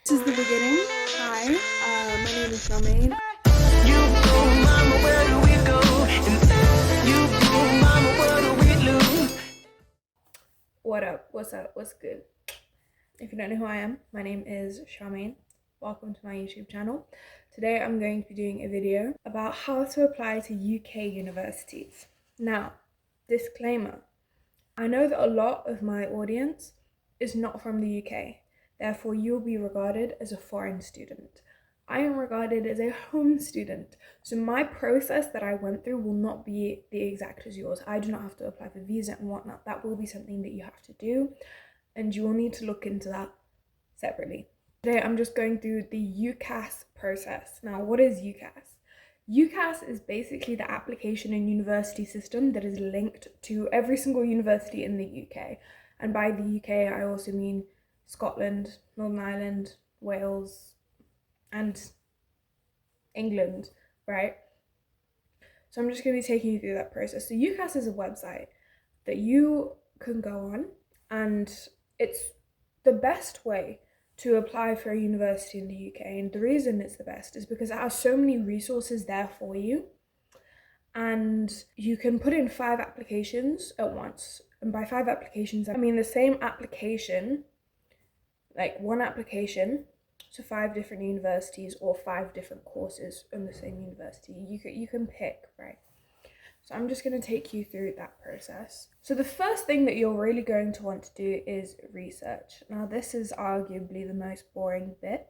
This is the beginning. Hi, my name is Charmaine. You go, mama, where do we go? And you go, mama, where do we lose? What up? What's up? What's good? If you don't know who I am, my name is Charmaine. Welcome to my YouTube channel. Today I'm going to be doing a video about how to apply to UK universities. Now, disclaimer, I know that a lot of my audience is not from the UK. Therefore, you'll be regarded as a foreign student. I am regarded as a home student. So my process that I went through will not be the exact as yours. I do not have to apply for visa and whatnot. That will be something that you have to do, and you will need to look into that separately. Today, I'm just going through the UCAS process. Now, what is UCAS? UCAS is basically the application and university system that is linked to every single university in the UK. And by the UK, I also mean Scotland, Northern Ireland, Wales, and England, right? So I'm just going to be taking you through that process. So UCAS is a website that you can go on, and it's the best way to apply for a university in the UK. And the reason it's the best is because it has so many resources there for you. And you can put in 5 applications at once. And by 5 applications, I mean the same application, like one application to 5 different universities or 5 different courses in the same university. You can pick, right? So I'm just going to take you through that process. So the first thing that you're really going to want to do is research. Now, this is arguably the most boring bit,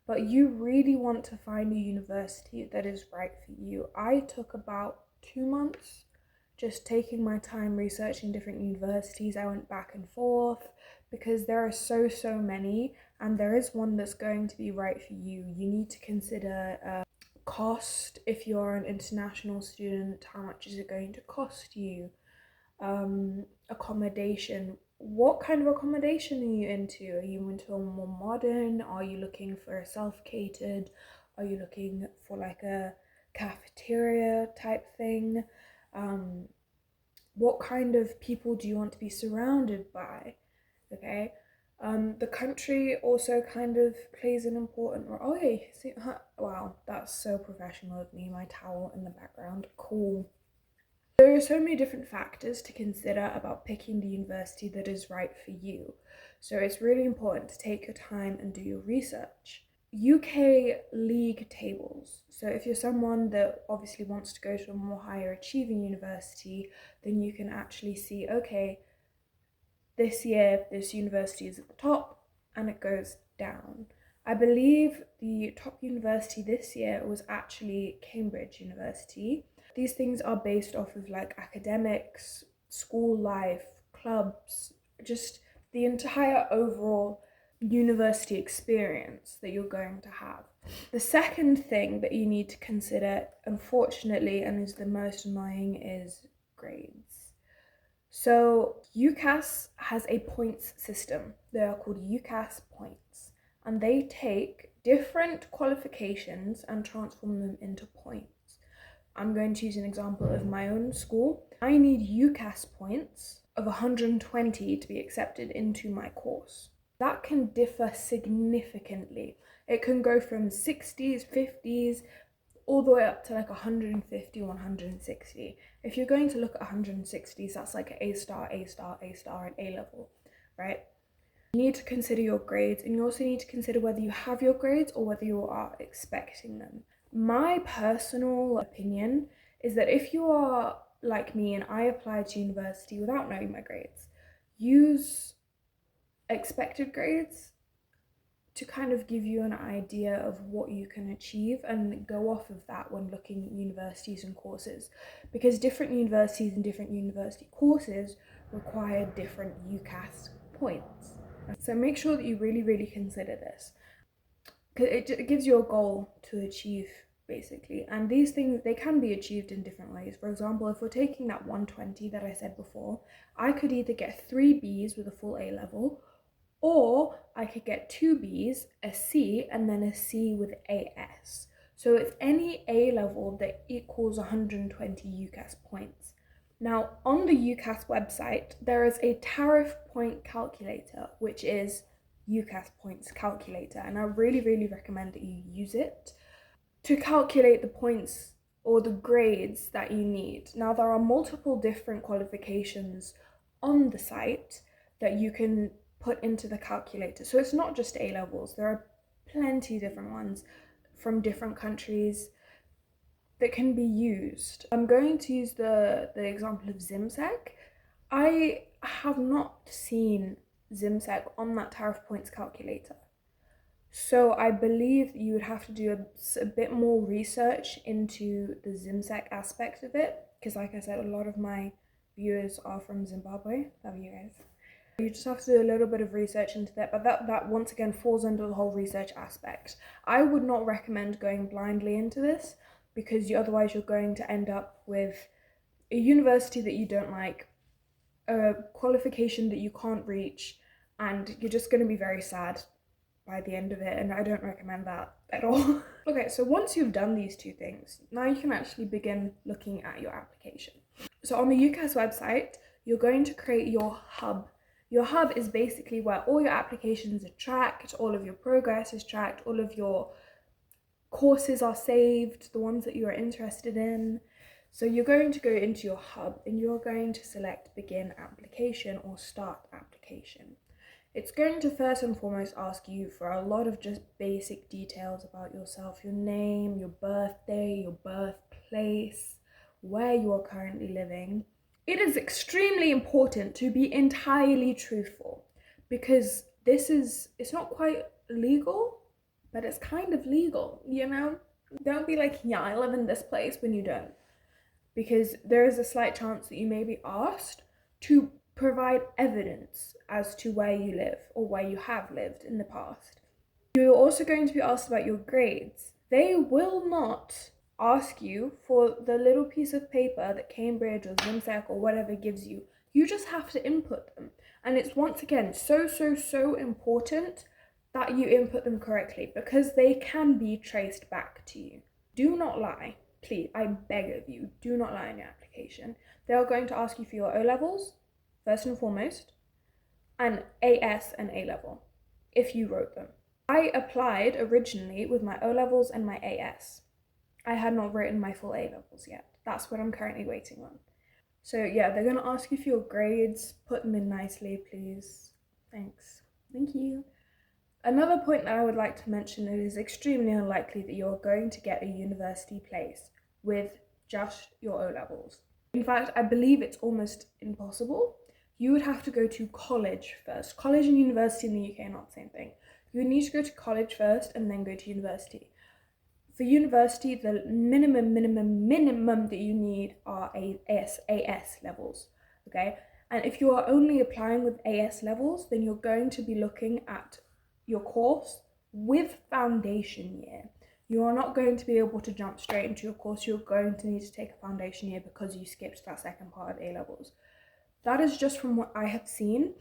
but you really want to find a university that is right for you. I took about 2 months just taking my time researching different universities. I went back and forth because there are so many, and there is one that's going to be right for you. You need to consider cost. If you're an international student, how much is it going to cost you? Accommodation. What kind of accommodation are you into? Are you into a more modern? Are you looking for a self-catered? Are you looking for like a cafeteria type thing? What kind of people do you want to be surrounded by? Okay. The country also kind of plays an important role. Oh, hey, see, wow, that's so professional of me. My towel in the background, cool. There are so many different factors to consider about picking the university that is right for you. So it's really important to take your time and do your research. UK league tables. So if you're someone that obviously wants to go to a more higher achieving university, then you can actually see, okay, this year this university is at the top and it goes down. I believe the top university this year was actually Cambridge University. These things are based off of like academics, school life, clubs, just the entire overall university experience that you're going to have. The second thing that you need to consider, unfortunately, and is the most annoying, is grades. So UCAS has a points system. They are called UCAS points, and they take different qualifications and transform them into points. I'm going to use an example of my own school. I need UCAS points of 120 to be accepted into my course. That can differ significantly. It can go from 60s, 50s, all the way up to like 150, 160. If you're going to look at 160s, that's like an A star, A star, A star, and A level, right? You need to consider your grades, and you also need to consider whether you have your grades or whether you are expecting them. My personal opinion is that if you are like me and I applied to university without knowing my grades, use expected grades to kind of give you an idea of what you can achieve and go off of that when looking at universities and courses, because different universities and different university courses require different UCAS points. So make sure that you really consider this, because it gives you a goal to achieve basically, and these things, they can be achieved in different ways. For example, if we're taking that 120 that I said before, I could either get 3 Bs with a full A level, or I could get 2 Bs, a C, and then a C with AS. So it's any A level that equals 120 UCAS points. Now, on the UCAS website, there is a tariff point calculator, which is UCAS points calculator, and I really, really recommend that you use it to calculate the points or the grades that you need. Now, there are multiple different qualifications on the site that you can put into the calculator. So it's not just A levels, there are plenty different ones from different countries that can be used. I'm going to use the example of ZIMSEC. I have not seen ZIMSEC on that tariff points calculator. So I believe you would have to do a bit more research into the ZIMSEC aspect of it, because like I said, a lot of my viewers are from Zimbabwe. Love you guys. You just have to do a little bit of research into that, but that once again falls under the whole research aspect. I would not recommend going blindly into this, because otherwise you're going to end up with a university that you don't like, a qualification that you can't reach, and you're just going to be very sad by the end of it, and I don't recommend that at all. Okay, so once you've done these two things, now you can actually begin looking at your application. So on the UCAS website, you're going to create your hub. Your hub is basically where all your applications are tracked, all of your progress is tracked, all of your courses are saved, the ones that you are interested in. So you're going to go into your hub and you're going to select begin application or start application. It's going to first and foremost ask you for a lot of just basic details about yourself, your name, your birthday, your birthplace, where you are currently living. It is extremely important to be entirely truthful, because it's not quite legal, but it's kind of legal, you know? Don't be like, yeah, I live in this place when you don't, because there is a slight chance that you may be asked to provide evidence as to where you live or where you have lived in the past. You're also going to be asked about your grades. They will not ask you for the little piece of paper that Cambridge or ZIMSEC or whatever gives you. You just have to input them. And it's once again so important that you input them correctly, because they can be traced back to you. Do not lie. Please, I beg of you, do not lie in your application. They are going to ask you for your O-levels, first and foremost, and AS and A-level, if you wrote them. I applied originally with my O-levels and my AS. I had not written my full A-levels yet. That's what I'm currently waiting on. So yeah, they're gonna ask you for your grades. Put them in nicely, please. Thanks. Thank you. Another point that I would like to mention, it is extremely unlikely that you're going to get a university place with just your O-levels. In fact, I believe it's almost impossible. You would have to go to college first. College and university in the UK are not the same thing. You would need to go to college first and then go to university. For university, the minimum that you need are AS levels, okay? And if you are only applying with AS levels, then you're going to be looking at your course with foundation year. You are not going to be able to jump straight into your course. You're going to need to take a foundation year because you skipped that second part of A levels. That is just from what I have seen.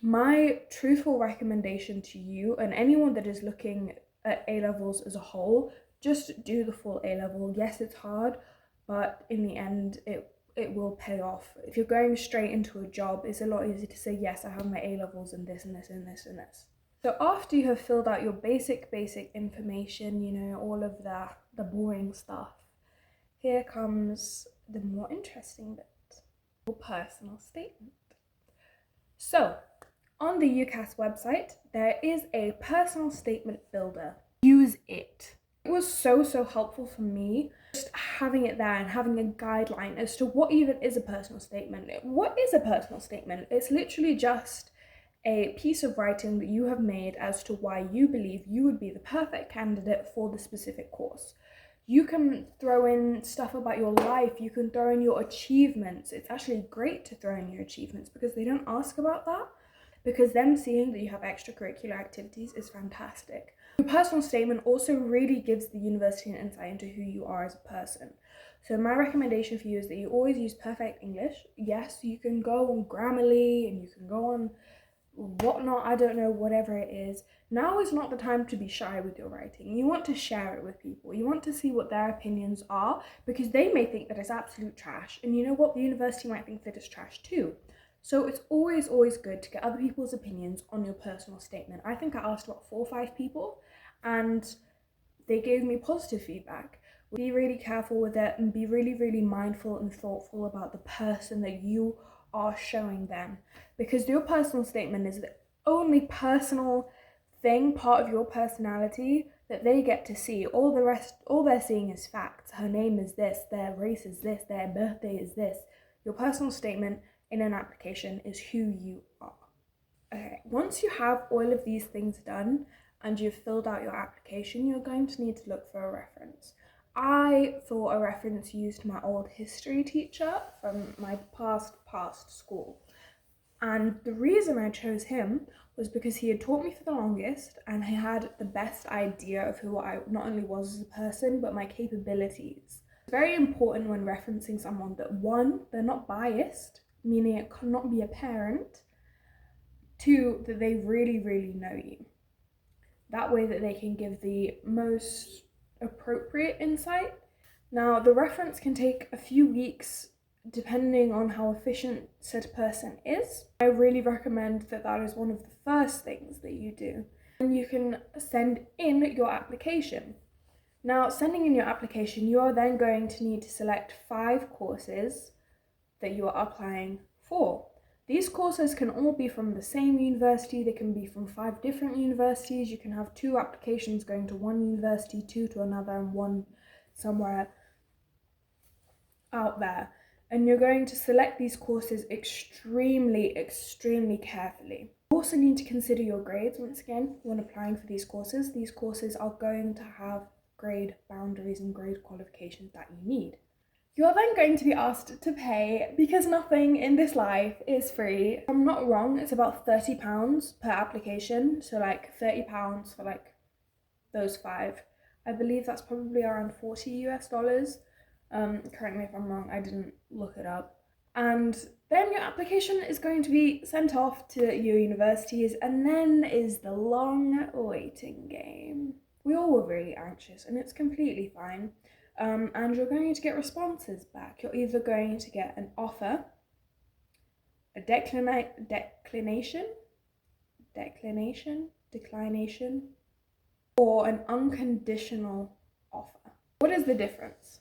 My truthful recommendation to you and anyone that is looking at A levels as a whole, just do the full A level. Yes, it's hard, but in the end, it will pay off. If you're going straight into a job, it's a lot easier to say, yes, I have my A levels and this and this and this and this. So after you have filled out your basic information, you know, all of the boring stuff, here comes the more interesting bit. Personal statement. So on the UCAS website, there is a personal statement builder. Use it. It was so helpful for me, just having it there and having a guideline as to what even is a personal statement. What is a personal statement? It's literally just a piece of writing that you have made as to why you believe you would be the perfect candidate for the specific course. You can throw in stuff about your life, you can throw in your achievements. It's actually great to throw in your achievements because they don't ask about that, because them seeing that you have extracurricular activities is fantastic. Your personal statement also really gives the university an insight into who you are as a person. So my recommendation for you is that you always use perfect English. Yes, you can go on Grammarly and you can go on whatnot, I don't know, whatever it is. Now is not the time to be shy with your writing. You want to share it with people. You want to see what their opinions are, because they may think that it's absolute trash. And you know what? The university might think that it's trash too. So it's always good to get other people's opinions on your personal statement. I think I asked about 4 or 5 people, and they gave me positive feedback. Be really careful with it and be really mindful and thoughtful about the person that you are showing them, because your personal statement is the only personal thing, part of your personality, that they get to see. All the rest, all they're seeing is facts. Her name is this, their race is this, their birthday is this. Your personal statement in an application is who you are. Okay, once you have all of these things done and you've filled out your application, you're going to need to look for a reference. I thought a reference used my old history teacher from my past school. And the reason I chose him was because he had taught me for the longest and he had the best idea of who I not only was as a person, but my capabilities. It's very important when referencing someone that 1, they're not biased, meaning it cannot be a parent. 2, that they really know you. That way that they can give the most appropriate insight. Now, the reference can take a few weeks depending on how efficient said person is. I really recommend that that is one of the first things that you do. And you can send in your application. Now, sending in your application, you are then going to need to select 5 courses that you are applying for. These courses can all be from the same university. They can be from 5 different universities. You can have 2 applications going to one university, 2 to another, and 1 somewhere out there. And you're going to select these courses extremely carefully. You also need to consider your grades once again when applying for these courses. These courses are going to have grade boundaries and grade qualifications that you need. You're then going to be asked to pay, because nothing in this life is free. If I'm not wrong, it's about £30 per application. So like £30 for like those 5. I believe that's probably around $40 US. Correct me if I'm wrong, I didn't look it up. And then your application is going to be sent off to your universities, and then is the long waiting game. We all were really anxious, and it's completely fine. And you're going to get responses back. You're either going to get an offer, a declination, or an unconditional offer. What is the difference?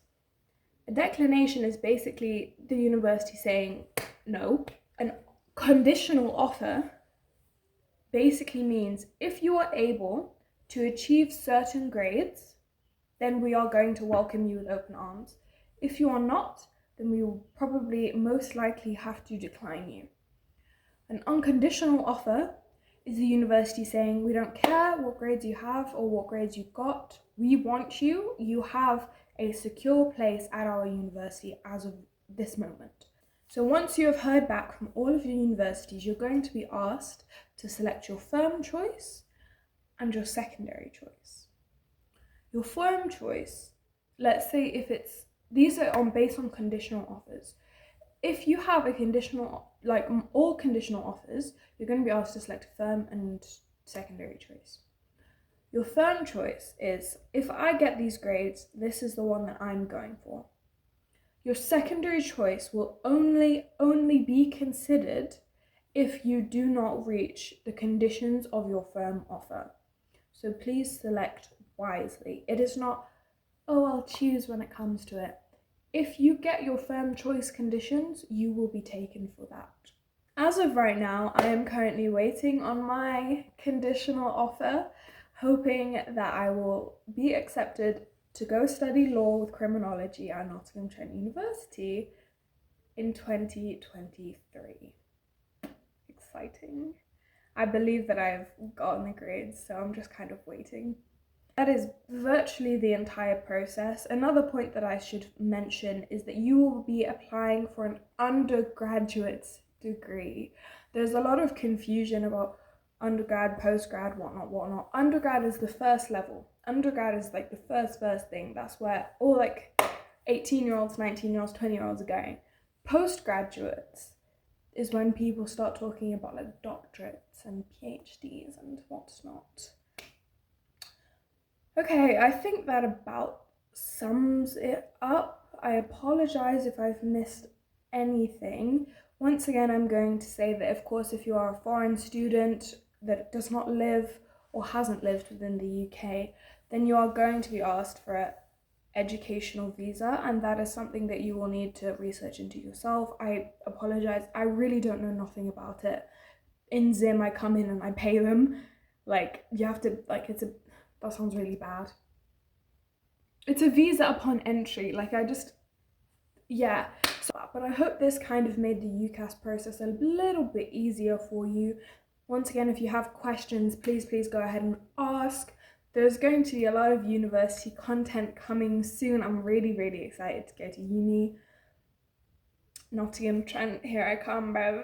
A declination is basically the university saying no. An conditional offer basically means if you are able to achieve certain grades, then we are going to welcome you with open arms. If you are not, then we will probably most likely have to decline you. An unconditional offer is the university saying, we don't care what grades you have or what grades you got. We want you. You have a secure place at our university as of this moment. So once you have heard back from all of your universities, you're going to be asked to select your firm choice and your secondary choice. Your firm choice, let's say if it's, these are based on conditional offers. If you have a conditional, like all conditional offers, you're going to be asked to select firm and secondary choice. Your firm choice is, if I get these grades, this is the one that I'm going for. Your secondary choice will only be considered if you do not reach the conditions of your firm offer. So please select wisely. It is not, oh, I'll choose when it comes to it. If you get your firm choice conditions, you will be taken for that. As of right now, I am currently waiting on my conditional offer, hoping that I will be accepted to go study law with criminology at Nottingham Trent University in 2023. Exciting. I believe that I've gotten the grades, so I'm just kind of waiting. That is virtually the entire process. Another point that I should mention is that you will be applying for an undergraduate degree. There's a lot of confusion about undergrad, postgrad, whatnot. Undergrad is the first level. Undergrad is like the first thing. That's where all like 18-year-olds, 19-year-olds, 20-year-olds are going. Postgraduates is when people start talking about like doctorates and PhDs and whatnot. Okay, I think that about sums it up. I apologize if I've missed anything. Once again, I'm going to say that, of course, if you are a foreign student that does not live or hasn't lived within the UK, then you are going to be asked for an educational visa, and that is something that you will need to research into yourself. I apologize, I really don't know nothing about it. In Zim, I come in and I pay them. Like, you have to, like, that sounds really bad. It's a visa upon entry. Like, yeah. So, but I hope this kind of made the UCAS process a little bit easier for you. Once again, if you have questions, please go ahead and ask. There's going to be a lot of university content coming soon. I'm really excited to go to uni. Nottingham Trent, here I come, bro.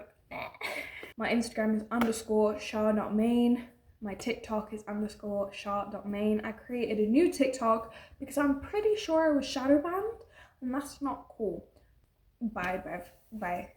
My Instagram is _Shah.main. My TikTok is _Shah.main. I created a new TikTok because I'm pretty sure I was shadow banned, and that's not cool. Bye, Bev. Bye.